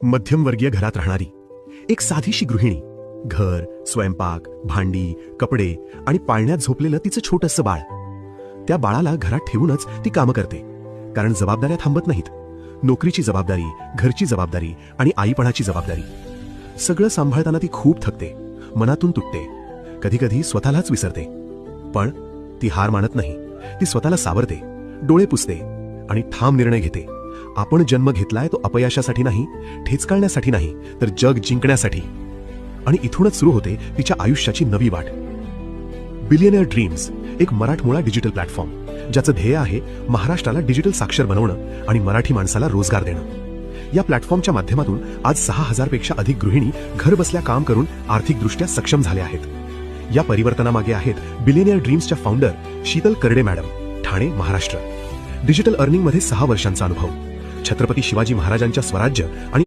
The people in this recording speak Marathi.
मध्यमवर्गीय घरात राहणारी एक साधीशी गृहिणी, घर, स्वयंपाक, भांडी, कपडे आणि पाळण्यात झोपलेलं तिचं छोटंसं बाळ. त्या बाळाला घरात ठेवूनच ती कामं करते, कारण जबाबदाऱ्या थांबत नाहीत. नोकरीची जबाबदारी, घरची जबाबदारी आणि आईपणाची जबाबदारी, सगळं सांभाळताना ती खूप थकते, मनातून तुटते, कधी कधी स्वतःलाच विसरते. पण ती हार मानत नाही. ती स्वतःला सावरते, डोळे पुसते आणि ठाम निर्णय घेते. आपण जन्म घेतलाय तो अपयशासाठी नाही, ठेचकाळण्यासाठी नाही, तर जग जिंकण्यासाठी. आणि इथूनच सुरू होते तिच्या आयुष्याची नवी वाट. बिलियनियर ड्रीम्स, एक मराठमोळा डिजिटल प्लॅटफॉर्म, ज्याचं ध्येय आहे महाराष्ट्राला डिजिटल साक्षर बनवणं आणि मराठी माणसाला रोजगार देणं. या प्लॅटफॉर्मच्या माध्यमातून आज 6,000 पेक्षा अधिक गृहिणी घर बसल्या काम करून आर्थिकदृष्ट्या सक्षम झाल्या आहेत. या परिवर्तनामागे आहेत बिलियनियर ड्रीम्सच्या फाउंडर शीतल करडे मॅडम, ठाणे, महाराष्ट्र. डिजिटल अर्निंगमध्ये 6 वर्षांचा अनुभव, छत्रपती शिवाजी महाराजांच्या स्वराज्य आणि